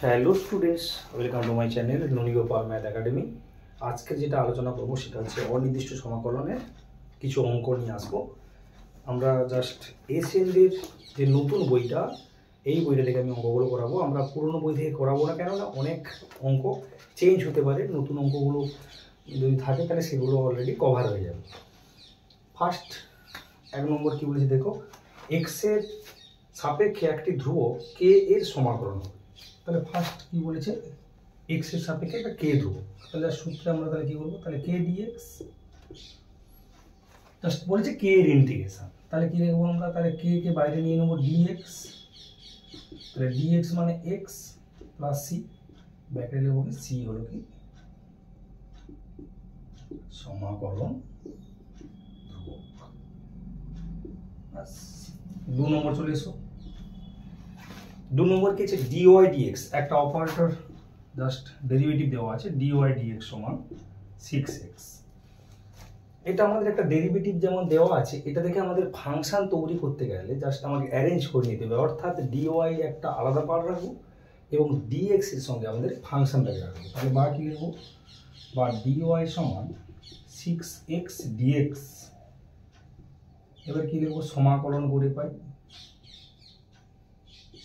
Hello students, welcome to my channel Nanigopal math academy. আজকে যেটা আলোচনা করবো সেটা হচ্ছে অনির্দিষ্ট সমাকলনের কিছু অঙ্ক নিয়ে আসবো। আমরা জাস্ট এসএলএর যে নতুন বইটা, এই বইটা থেকে আমি অঙ্কগুলো করাবো। আমরা পুরনো বই থেকে করাবো না, কেননা অনেক অঙ্ক চেঞ্জ হতে পারে। নতুন অঙ্কগুলো যদি থাকে তাহলে সেগুলো অলরেডি কভার হয়ে যাবে। ফার্স্ট 1 নম্বর কী বলেছে দেখো, এক্সের সাপেক্ষে একটি ধ্রুবক কে এর সমাকলন হবে। তাহলে ফার্স্ট কি বলেছে, এক্স এর সাপেক্ষে একটা কে ধ্রুবক। তাহলে সূত্রে আমরা তাহলে কি বলবো, তাহলে কে ডিএক্স, জাস্ট বলেছে কে এর ইন্টিগ্রেশন। তাহলে কি লিখবো আমরা, তাহলে কে কে বাইরে নিয়ে নেবো ডিএক্স। তাহলে ডিএক্স মানে এক্স প্লাস সি, ব্যাকে লিখবো কি সি হলো কি সমাকলন ধ্রুবক। 2 নম্বর চলে এসো। 2 নম্বর কি আছে, ডিওয়াই ডিএক্স, একটা অপারেটর জাস্ট ডেরিভেটিভ দেওয়া আছে, ডিওয়াই ডিএক্স সমান 6x। এটা আমাদের একটা ডেরিভেটিভ যেমন দেওয়া আছে, এটা থেকে আমাদের ফাংশন তৈরি করতে গেলে জাস্ট আমাকে অ্যারেঞ্জ করে নিতে হবে। অর্থাৎ ডিওয়াই একটা আলাদা পার্ট রাখবো এবং ডিএক্স এর সঙ্গে আমাদের ফাংশনটাকে রাখবো। তাহলে বা কি লিখবো, বা ডিওয়াই সমান 6x ডিএক্স। এবার কি লিখবো, সমাকলন করে পাই,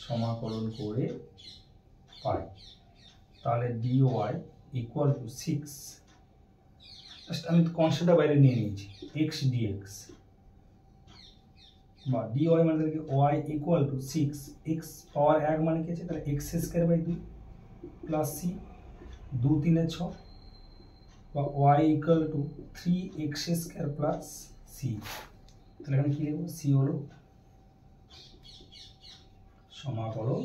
সমাকলন করে পাই। তাহলে ডিওয়াই ইকুয়াল টু 6, জাস্ট আমি কনস্ট্যান্টটা বাইরে নিয়ে নিয়েছি, এক্স ডিএক্স, বা ডিওয়াই মানে কি y equal to 6, x power 1 মানে কি আছে, তাহলে x square by 2 plus c 2 3 6, বা y equal to 3x square plus c. তাহলে এখানে কি লিখবো, সি হলো সমাকলন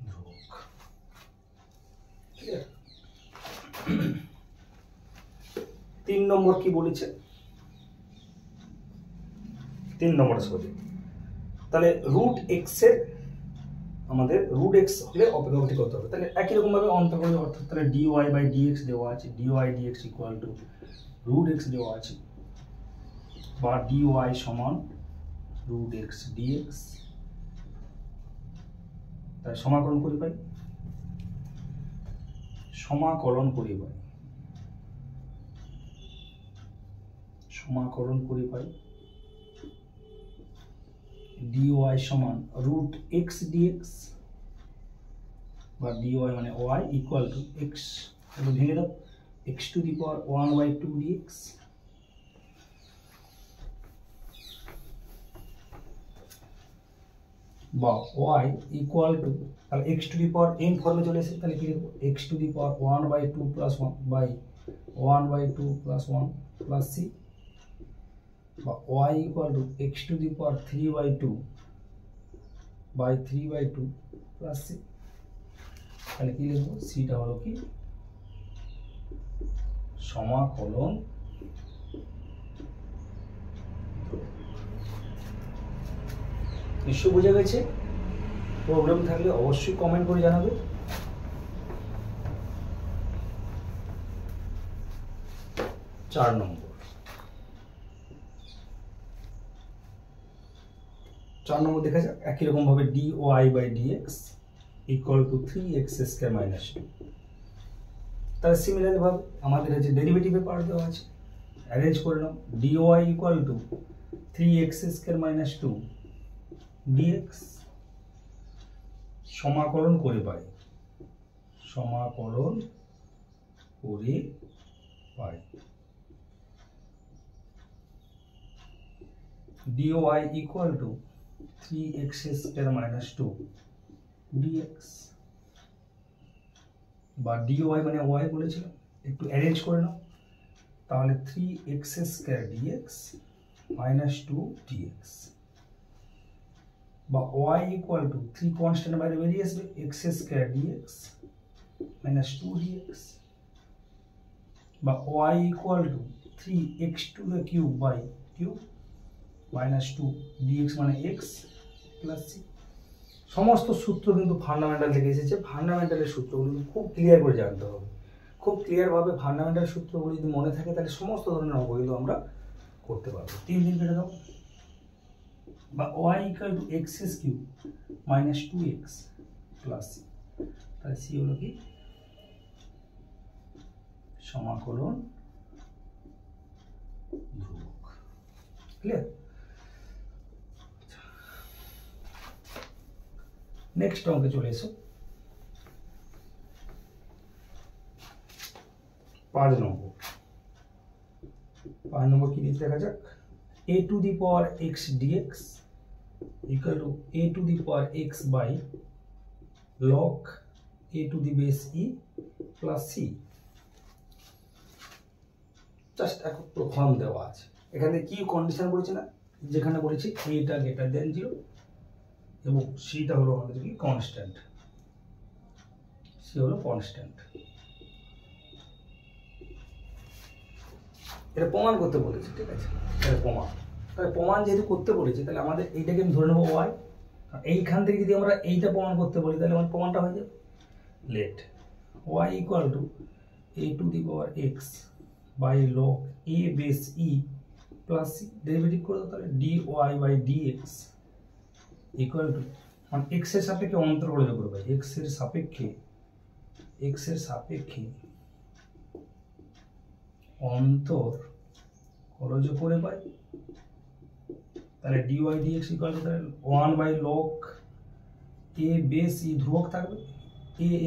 ধ্রুবক। 3 নম্বর কি বলেছে, 3 নম্বর সরি, তাহলে রুট এক্স এর আমাদের রুট এক্স হলে অপেক্ষাকৃত করতে হবে। তাহলে একই রকম ভাবে অন্তর্গত, অর্থাৎ তাহলে ডিওয়াই বাই ডিএক্স দেওয়া আছে, dy dx equal to root x দেওয়া আছে, বা ডিওয়াই সমান রুট এক্স ডিএক্স। তাই সমাকলন করি পাই, সমাকলন করি পাই, সমাকলন করি পাই ডিওয়াই সমান রুট এক্স ডিএক্স, বা ডিওয়াই মানে ওয়াই ইকুয়াল টু এক্স, ভেঙে দাও, x to the power 1/2 dx, বা ওয়াই ইকুয়াল টু, তাহলে x to the power n ফর্মে চলে এসেছে। তাহলে কি লিখবো, x to the power 1/2 plus 1 by 1/2 plus 1 plus c, বা y equal to x to the power 3/2 by 3/2 plus c. তাহলে কি লিখবো, সিটা হলো কি সমাকলন। নিশ্চয় বোঝা গেছে? প্রবলেম থাকলে অবশ্যই কমেন্ট করে জানাবে। 4 নম্বর, 4 নম্বর দেখা যাক। একই রকম ভাবে dy by dx equal to 3x square minus 2। তাহলে সিমিলারলি ভাবে আমাদের যে ডেরিভেটিভের পার্ট দেওয়া আছে, অ্যারেঞ্জ করে নাও। Dy equal to 3x square minus 2 dx, সমাকলন করে পাই, সমাকলন করে পাই dy equal to 3x square minus 2 dx, বা ডিওয়াই মানে ওয়াই বলেছিলাম, একটু অ্যারেঞ্জ করে নাও। তাহলে 3x square dx minus 2 dx, বা ওয়াই ইকুয়াল টু 3 কনস্ট্যান্ট বাইরে বেরিয়ে আসবে, x square dx minus 2 dx, বা y equal to 3x to the cube by cube minus 2 dx মানে এক্স প্লাস সি। সমস্ত সূত্র কিন্তু ফান্ডামেন্টাল থেকে এসেছে। ফান্ডামেন্টালের সূত্রগুলো খুব ক্লিয়ার করে জানতে হবে। খুব ক্লিয়ারভাবে ফান্ডামেন্টাল সূত্রগুলো যদি মনে থাকে তাহলে সমস্ত ধরনের অঙ্ক কিন্তু আমরা করতে পারবো। 3 দিন কেটে দাও, বা y equal to x cube minus 2x plus c, তাহলে সি হলো কি সমাকলন ধ্রুবক। ক্লিয়ার? নেক্সট অঙ্কে চলে এসো। 5 নম্বর কি দিতে দেখা যাক। a to the power x dx equal to a to the power x by log a to the base e plus c। Just এক ফর্ম দেওয়া আছে, এখানে কি কন্ডিশন বলেছে না, যেখানে বলেছি এটা গ্রেটার দেন 0 এবং সিটা হলো আমাদের কি কনস্ট্যান্ট, সি হলো কনস্ট্যান্ট। এটা প্রমাণ করতে বলেছে, ঠিক আছে? এটা প্রমাণ, তাহলে প্রমাণ যেহেতু করতে বলেছে তাহলে আমাদের এইটাকে আমি ধরে নেবো ওয়াই। এইখান থেকে যদি আমরা এইটা প্রমাণ করতে বলি তাহলে আমার প্রমাণটা হয়ে যাবে let y equal to a to the power x by log a base e plus c. Derivative করে দাও তাহলে d y by d x equal to, মানে এক্স এর সাপেক্ষে অন্তর করে দেবো ভাই, এক্স এর সাপেক্ষে অন্তর খরচ করে পাই, তাহলে dy dx equal to 1 by log a base e ধ্রুবক থাকবে,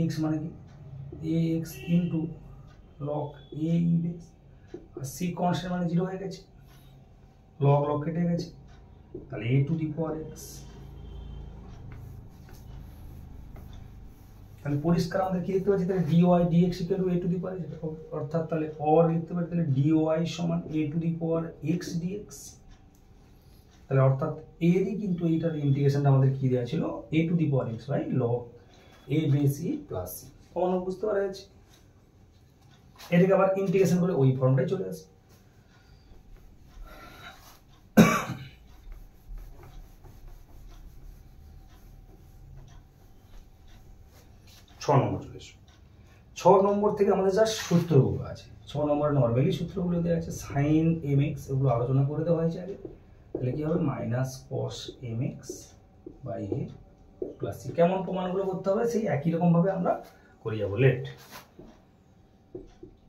ax মানে কি ax into log a e base, আর c কনস্ট্যান্ট মানে 0 হয়ে গেছে, লগ লগ কেটে গেছে, তাহলে a to the power x। তাহলে পরিষ্কার আমাদের কি লিখতে পাচ্ছি, তাহলে dy dx equal to a to the power, অর্থাৎ তাহলে অর লিখতে পারি তাহলে dy সমান a to the power x dx। তাহলে অর্থাৎ এরই কিন্তু এইটার ইন্টিগ্রেশনটা আমাদের কি দেওয়া ছিল, a to the power x by log a base e plus c। কমন বুঝতে পারা যাচ্ছে? এটাকে আবার ইন্টিগ্রেশন করে ওই ফর্মটাই চলে আসে। নম্বর চলে এসো। 6 নম্বর থেকে আমাদের যা সূত্রগুলো আছে, 6 নম্বরে নর্মালি সূত্রগুলো দেওয়া আছে, সাইন এম এক্স এগুলো আলোচনা করে দেওয়া হয়েছে আগে। তাহলে কি হবে minus cos m x by a plus c. কেমন প্রমাণগুলো করতে হবে সেই একই রকম ভাবে আমরা করে যাবো। Let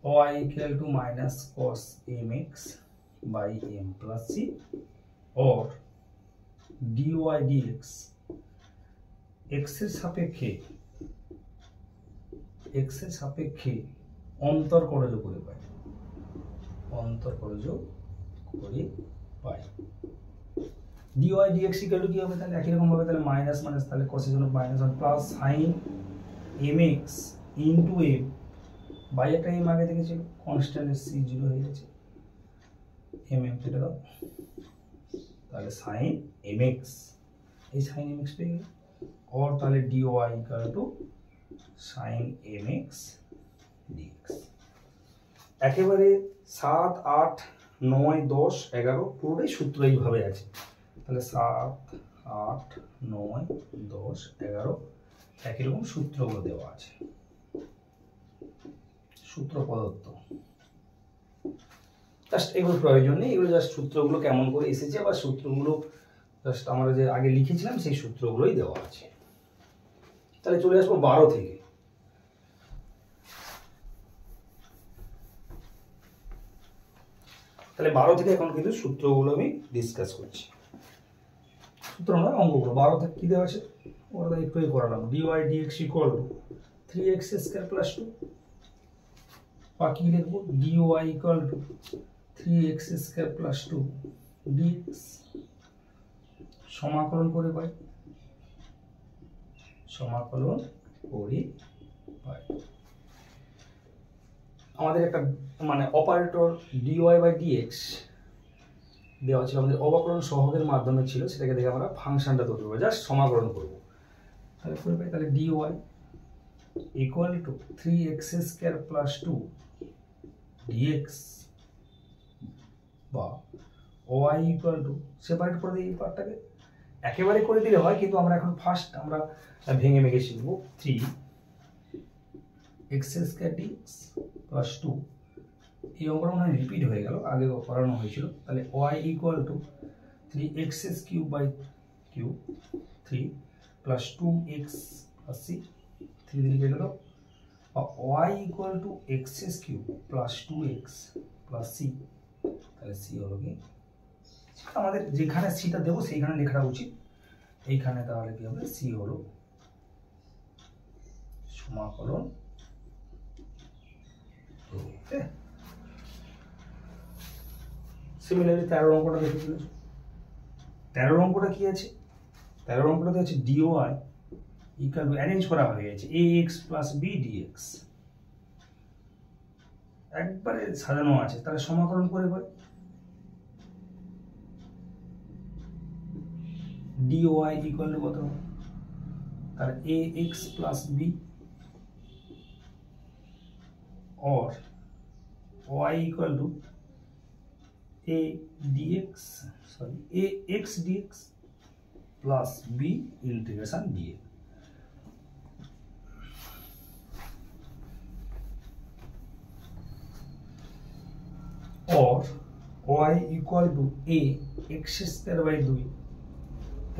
y equal to minus cos m x by m plus c और dy dx x এর সাপেক্ষে অন্তর করজ করে পাই, dy dx ইকুয়াল টু কি হবে, তাহলে একই রকম ভাবে তাহলে মাইনাস মাইনাস তাহলে cos এর জন্য minus 1 plus sin mx into m by একটা m আগে থেকে ছিল, কনস্ট্যান্ট c 0 হয়ে গেছে, m কেটে দাও, তাহলে sin mx, এই sin mx পেয়ে গেল, और তাহলে dy equal two sin mx dx। একেবারে 7, 8, 9, 10, 11 পুরোটাই সূত্র এইভাবে আছে। তাহলে 7, 8, 9, 10, 11 একই রকম সূত্রগুলো দেওয়া আছে, সূত্র প্রদত্ত। জাস্ট এগুলো প্রয়োজন নেই, এগুলো জাস্ট সূত্রগুলো কেমন করে এসেছে, আবার সূত্রগুলো জাস্ট আমরা যে আগে লিখেছিলাম সেই সূত্রগুলোই দেওয়া আছে। তাহলে চলে আসবো 12 থেকে। তাহলে 12 থেকে এখন কিন্তু সূত্রগুলো আমি ডিসকাস করছি, সূত্র নয় অঙ্কগুলো। 12 থেকে কি দেওয়া আছে ওরা একটুই করালাম, dy dx equal to 3x square plus 2, বাকি লিখবো dy equal to 3x square plus 2 dx, সমাকলন করে পাই, আমাদের একটা মানে অপারেটর dy বাই dx দেওয়া ছিল, আমাদের অবকলন সহগের মাধ্যমে ছিল, সেটাকে দেখে আমরা ফাংশনটা তৈরি করবো, জাস্ট সমাকলন করব। তাহলে করে পাই তাহলে dy equal to 3x square plus 2 dx বা y ইকুয়াল টু, সেপারেট করে দিই এই পার্টটাকে, একেবারে করে দিলে হয় কিন্তু আমরা এখন ফার্স্ট আমরা ভেঙে ভেঙে শিখবো। 3x স্কয়ার dx প্লাস 2, এই অঙ্কটা মনে হয় রিপিট হয়ে গেল, আগে করানো হয়েছিল। তাহলে y equal to 3x cube by cube 3 plus 2x plus c, 3 দিয়ে কেটে দাও, বা y equal to x cube plus 2x plus c. তাহলে সি হলো কি, আমাদের যেখানে সিটা দেবো সেইখানে লেখা উচিত, এইখানে তাহলে কি হবে, সি হলো সমাকলন। সিমিলারলি 13 অঙ্কটা দেখে ফেলেছো। 13 অঙ্কটা কি আছে, 13 অঙ্কটাতে আছে ডিওয়াই ইকুয়াল টু, অ্যারেঞ্জ করা হয়ে গেছে ax প্লাস b dx, একবারে সাজানো আছে, তাহলে সমাকলন করে পাই। dy ইকুয়াল টু কত, তার ax প্লাস b और y equal to a dx, sorry ax dx plus b integration dA। और y equal to a x square by 2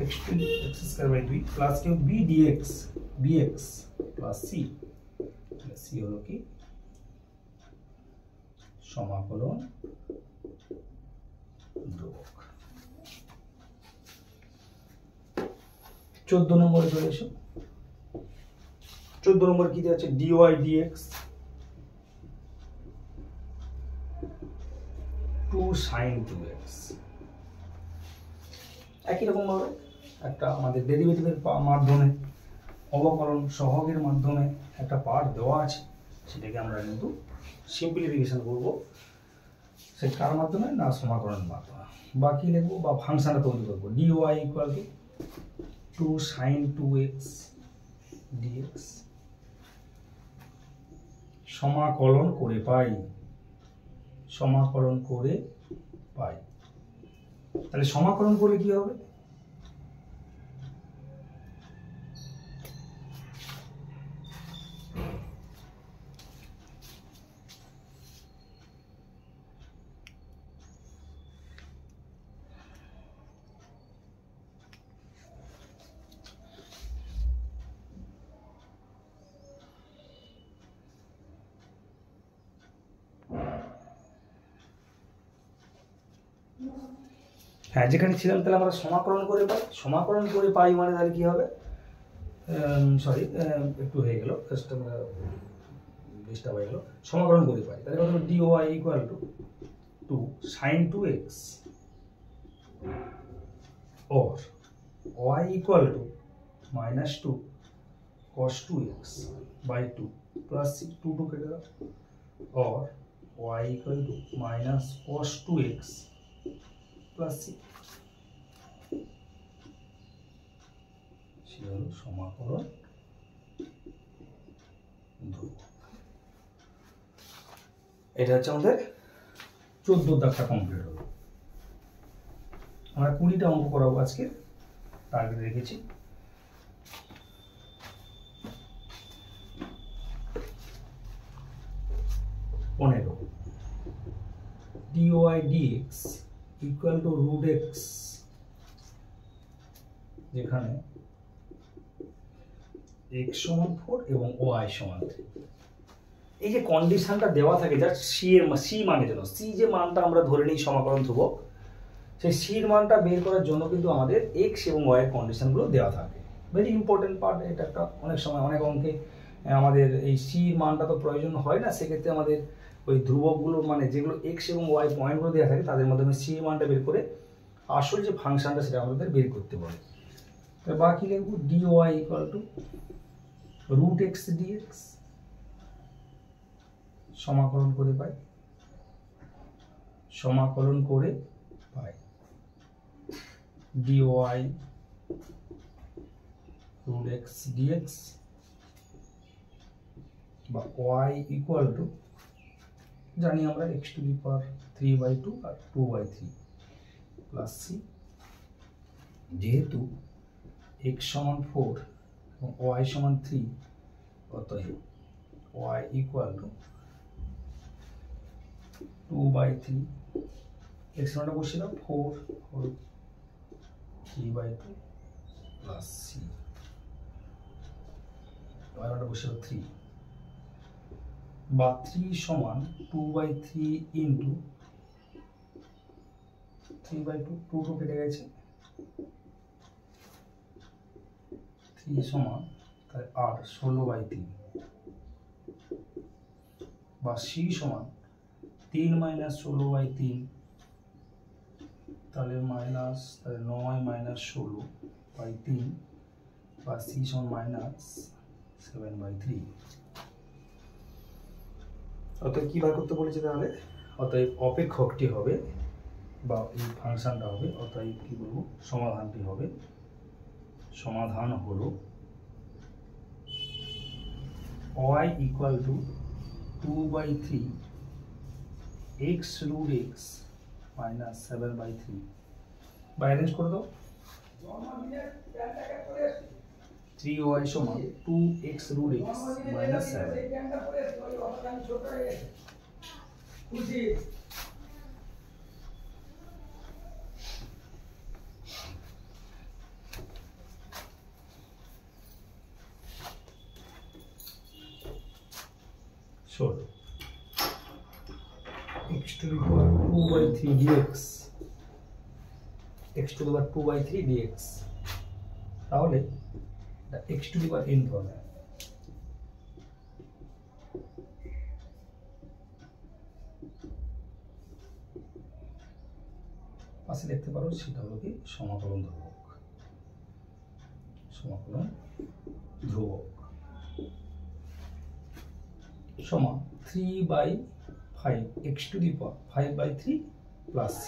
x square by 2 plus के b dx bx plus c, c হলো কি সমাকলন ধ্রুবক। 14 নম্বরে চলে এসো। 14 নম্বর কি দেওয়া আছে, dy dx 2 sin 2x, একই রকম ভাবে একটা আমাদের ডেরিভেটিভের মাধ্যমে, অবকলন সহগের মাধ্যমে একটা পার্ট দেওয়া আছে, সেটাকে আমরা কিন্তু সিম্পলিফিকেশন করব, সে কার মাধ্যমে না সমাকলনের মাধ্যমে, বাকি লিখবো বা ফাংশনটা তৈরি করবো। dy equal two 2 sin 2x dx সমাকলন করে পাই, সমাকলন করে পাই। তাহলে সমাকলন করলে কি হবে, হ্যাঁ যেখানে ছিলাম, তাহলে আমরা সমাকলন করে পাই, সমাকলন করে পাই মানে তাহলে কি হবে, সরি একটু হয়ে গেল, জাস্ট আমরা ডিস্টার্ব হয়ে গেল, সমাকলন করে পাই, তাহলে কত, dy equal two 2 sin 2x और y equal to -2 cos 2x by 2 plus 2 cut गया, और y equal to minus cos 2x plus 6 সমাকলন ধ্রুবক। এটা হচ্ছে আমাদের 14 দাগটা কমপ্লিট হলো। আমরা 20টা অঙ্ক করাবো আজকে, টার্গেট রেখেছি। dy dx equal to root x, যেখানে x সমান 4 এবং y সমান 3। এই যে কন্ডিশনটা দেওয়া থাকে, যা সি মানে জন্য, সি যে মানটা আমরা ধরে নিই সমাকলন ধ্রুবক, সেই সির মানটা বের করার জন্য কিন্তু আমাদের এক্স এবং ওয়াই এর কন্ডিশনগুলো দেওয়া থাকে। ভেরি ইম্পর্টেন্ট পার্ট, এটা একটা অনেক সময় অনেক অঙ্কে আমাদের এই সির মানটা তো প্রয়োজন হয় না, সেক্ষেত্রে আমাদের ওই ধ্রুবকগুলো মানে যেগুলো এক্স এবং ওয়াই পয়েন্টগুলো দেওয়া থাকে তাদের মাধ্যমে সির মানটা বের করে আসল যে ফাংশনটা সেটা আমাদের বের করতে পারে। তো বাকি লিখব dy equal to root x dx, সমাকলন করে পাই, সমাকলন করে পাই dy রুট এক্স ডিএক্স বা y ইকুয়াল টু, জানি আমরা x টু দি পাওয়ার 3/2 আর 2/3 প্লাস c, যেহেতু x সমান 4 এবং y সমান 3, অতএব y ইকুয়াল টু 2/3, x মানটা বসিয়ে 4 3/2 প্লাস c আমরা বসে 3 বা 3 সমান 2/3 ইন্টু 3/2, 2 কেটে গেছে, 3 সমান তাহলে 8 16/3 বা c সমান 3 - 16/3 তাহলে মাইনাস, তাহলে 9 - 16/3 বা c সমান -7/3। অতএব কি বার করতে বলেছে তাহলে? অতএব অপেক্ষকটি হবে বা এই ফাংশনটা হবে, অতএব কি বলবো, সমাধানটি হবে, সমাধান হলো y = 2/3 x root x minus 7/3 বা অ্যারেঞ্জ করে দাও। 3y সমান 2x root x minus 7। Sure. x to the power 2/3 dx, x to the power 2/3 dx, তাহলে x to the power n হবে। পাশে লিখতে পারো, সেটা হলো কি সমাকলন ধ্রুবক, সমাকলন ধ্রুবক সমান 3/5 x to the power 5/3 plus c।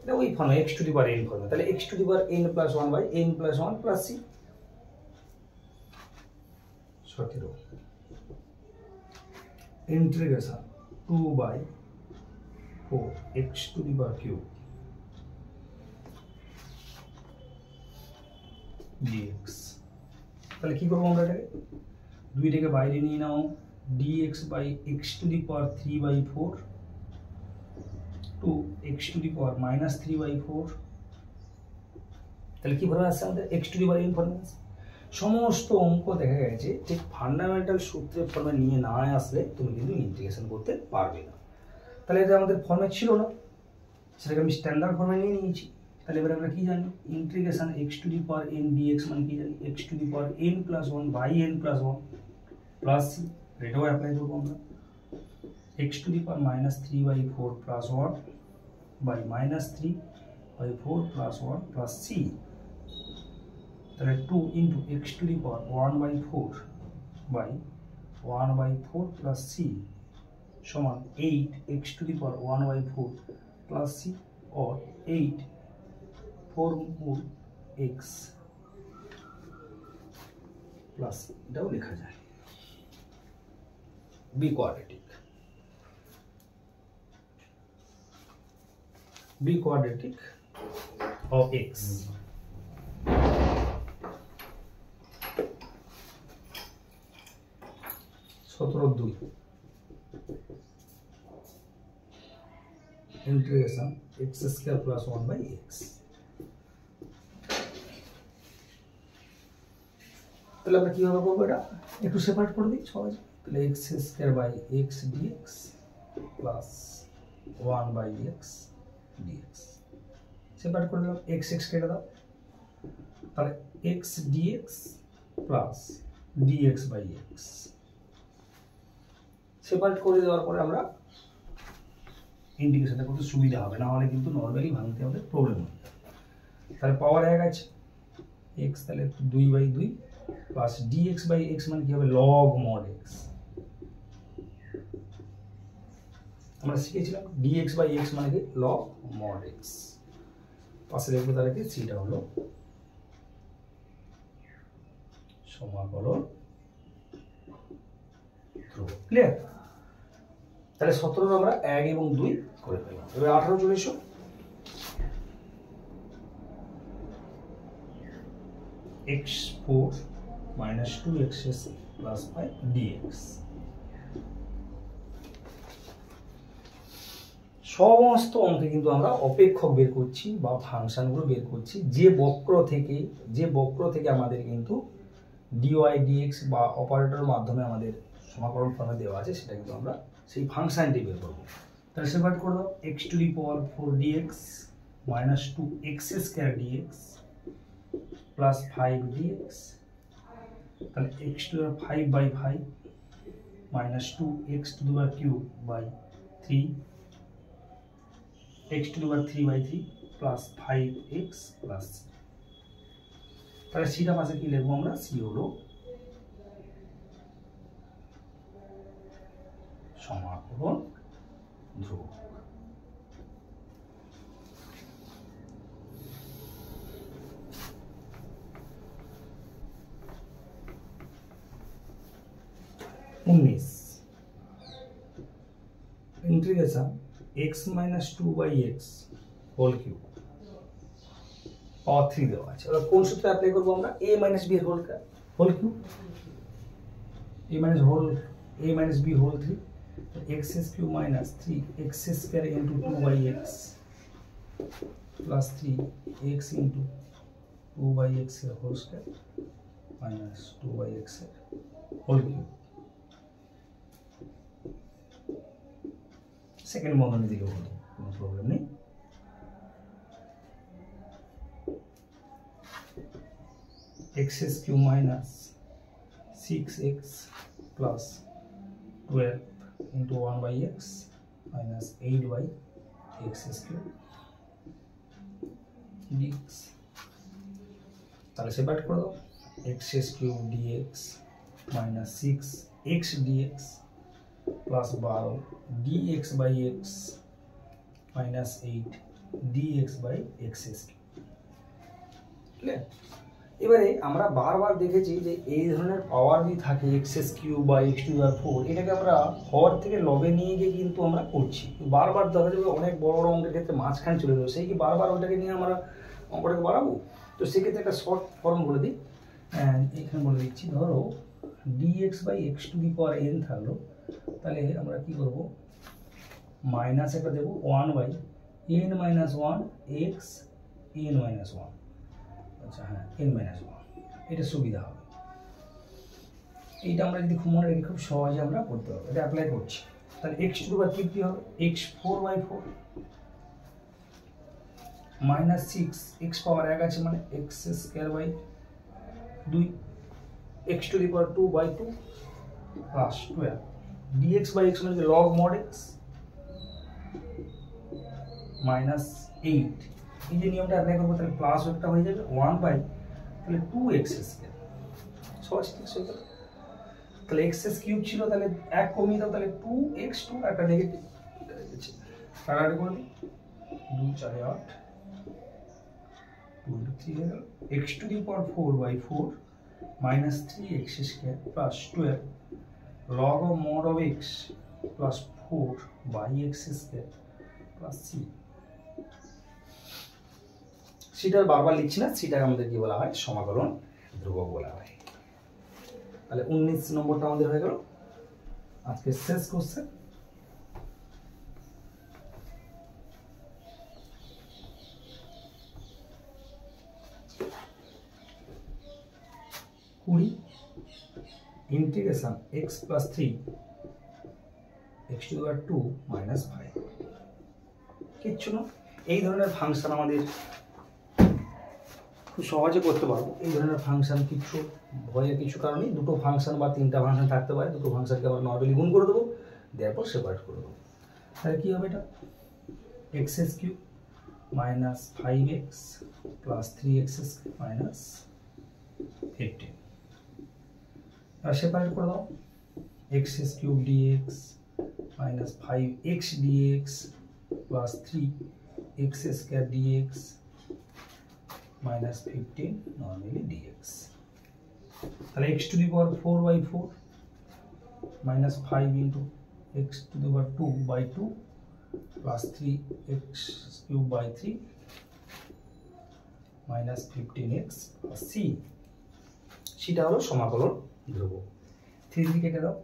এটা ওই ফর্মে x to the power n ফর্মে, তাহলে x to the power n plus 1/n plus 1 plus c। 17 integration 2/4 x to the power cube dx। তাহলে কি করবো আমরা এটাকে? 2টাকে বাইরে নিয়ে নাও, dx by x to the power 3/4 to x to the power minus 3/4। তাহলে কি ফর্মে আসছে আমাদের? x to the power n ফর্মে আছে। সমস্ত অঙ্ক দেখা গেছে ঠিক ফান্ডামেন্টাল সূত্রের ফর্মে নিয়ে না আসলে তুমি কিন্তু ইন্টিগ্রেশন করতে পারবে না। তাহলে এটা আমাদের ফর্মে ছিল না, সেটাকে আমি স্ট্যান্ডার্ড ফর্মে নিয়ে নিয়েছি। তাহলে এবার আমরা কি জানি? Integration x to the power n dx মানে কি জানি? x to the power n plus 1 by n plus 1 plus c। এটাও অ্যাপ্লাই করবো আমরা, x to the power minus 3/4 plus 1 by minus 3/4 plus 1 plus c। তাহলে 2 into x to the power 1/4 by 1/4 plus c সমান 8 x to the power 1/4 plus c or 8 4 more x plus c। এটাও লেখা যায়। b quadratic, b quadratic of x। integration x square plus 1 by x। তাহলে আমরা কিভাবে করবো? এটা একটু সেপারেট করে দিই সহজ। তাহলে x square by x dx plus 1 by x dx separate করে দিলাম, x x কেটে দাও। তাহলে x dx plus dx by x separate করে দেওয়ার পরে আমরা ইন্টিগ্রেশনটা করতে সুবিধা হবে, না হলে কিন্তু নরমালি ভাঙতে আমাদের প্রবলেম হবে। তাহলে পাওয়ার 1 আছে, x তাহলে 2/2 প্লাস dx by x মানে কি হবে? log mod x। আমরা শিখেছিলাম dx by x মানে কি? log mod x। পাশে লিখবো তাহলে কি? সেটা হলো সমাকলন ধ্রুবক। ক্লিয়ার? তাহলে 17 আমরা 1 এবং 2 করে পেলাম। এবার 18 চলে এসো। x4 minus 2x plus 5 dx। সমস্ত অঙ্কে কিন্তু আমরা অপেক্ষক বের করছি বা ফাংশনগুলো বের করছি যে বক্র থেকে আমাদের কিন্তু ডিওয়াই ডিএক্স বা অপারেটরের মাধ্যমে আমাদের সমাকলন ফর্মে দেওয়া আছে, সেটা কিন্তু আমরা সেই ফাংশনটি বের করবো। তাহলে সেপারেট করে দাও, x to the power 4 dx minus 2 x square dx plus 5 dx. তাহলে x to the power 5 by 5 minus 2 x to the power cube by 3 x to the power 3 by 3 plus 5x plus. তাহলে theta পাশে কি লিখবো আমরা? C হলো সমাকলন ধ্রুবক। Integration x minus 2 by x whole cube और 3 দেওয়া আছে। এবার কোন সূত্র অ্যাপ্লাই করব আমরা? a minus b whole cube a minus b whole 3 x cube minus 3 x square into 2 by x plus 3 x into 2 by x এর whole square minus 2 by x এর হোল কিউব। সেকেন্ড বন্ধনী দিলেও হলো, কোনো problem নেই। x cube minus 6x plus 12 into 1 by x minus 8 by x cube dx। তাহলে separate করে দাও, x cube dx minus 6x dx plus 12 dx by x minus 8 dx by x cube. এবারে আমরা বারবার দেখেছি যে এই ধরনের পাওয়ার যদি থাকে x কিউব বা x টু দি পাওয়ার 4, এটাকে আমরা হর থেকে লবে নিয়ে গিয়ে কিন্তু আমরা করছি। বারবার দেখা যাবে অনেক বড় বড় অঙ্কের ক্ষেত্রে মাঝখানে চলে যাবে, সেই কি বারবার ওটাকে নিয়ে আমরা অঙ্কটাকে বাড়াবো? তো সেক্ষেত্রে একটা শর্ট ফর্ম বলে দিই, এখানে বলে দিচ্ছি। ধরো dx by x to the power n থাকলো, তাহলে আমরা কি করব? মাইনাস একটা দেবো 1 by n minus 1 x n minus 1। আচ্ছা হ্যাঁ, n মাইনাস 1, এটা সুবিধা হবে। এইটা আমরা যদি খুব মনে রাখি খুব সহজে আমরা করতে পারবো, এটা অ্যাপ্লাই করছি। তাহলে x টু দি পাওয়ার কি হবে? x 4 by 4 minus 6 x power 1 আছে মানে x square by 2 x to the power 2 by 2 plus 12 dx by x মানে log mod x মাইনাস 8। এই যে নিয়মটা অ্যাপ্লাই করবো, তাহলে প্লাস একটা হয়ে যাবে 1 বাই তাহলে 2x স্কয়ার, সহজ ঠিক হয়ে গেল। তাহলে x কিউব ছিল, তাহলে 1 কমিয়ে দাও, তাহলে 2x2 একটা নেগেটিভ কাটাকাটি করে দিই, 2 4 8 2 3 হয়ে গেল। x to the power 4 by 4 minus 3x square plus 12 log of mod of x plus 4 by x square plus c। সেটা বারবার লিখছি না, সেটা আমাদের কি বলা হয়? সমাকলন ধ্রুবক বলা হয়। তাহলে 19 নম্বরটা আমাদের হয়ে গেল আজকে শেষ question. Integration x plus 3 x to the power 2 minus 5 কিচ্ছু না। এই ধরনের ফাংশন আমাদের খুব সহজে করতে পারবো। এই ধরনের ফাংশন কিছু ভয়ের কিছু কারণে দুটো ফাংশন বা তিনটা ফাংশন থাকতে পারে, দুটো ফাংশনকে আমরা নর্মালি গুণ করে দেবো, দেওয়ার পর সেপারেট করে দেবো। তাহলে কী হবে? এটা x cube minus 5x plus 3x minus 15। আর সেপারেট করে দাও, x cube dx minus 5x dx plus 3x square dx minus 15 normally dx. তাহলে x to the power 4 by 4 minus 5 into x to the power 2 by 2 plus 3x cube by 3 minus 15x plus c। সেটা হলো সমাকলন ধ্রুবক। 3 দিয়ে কেটে দাও,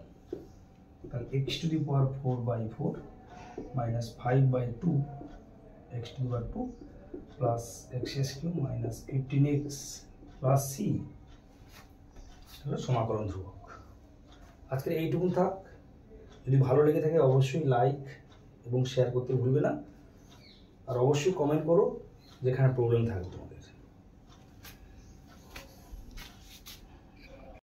তাহলে x to the power 4 by 4 minus 5 by 2 x to the power 2 plus x cube minus 15x plus c। হলো সমাকলন ধ্রুবক। আজকের এইটুকুন থাক। যদি ভালো লেগে থাকে অবশ্যই লাইক এবং শেয়ার করতে ভুলবে না, আর অবশ্যই কমেন্ট করো যেখানে প্রবলেম থাকবে তোমাদের।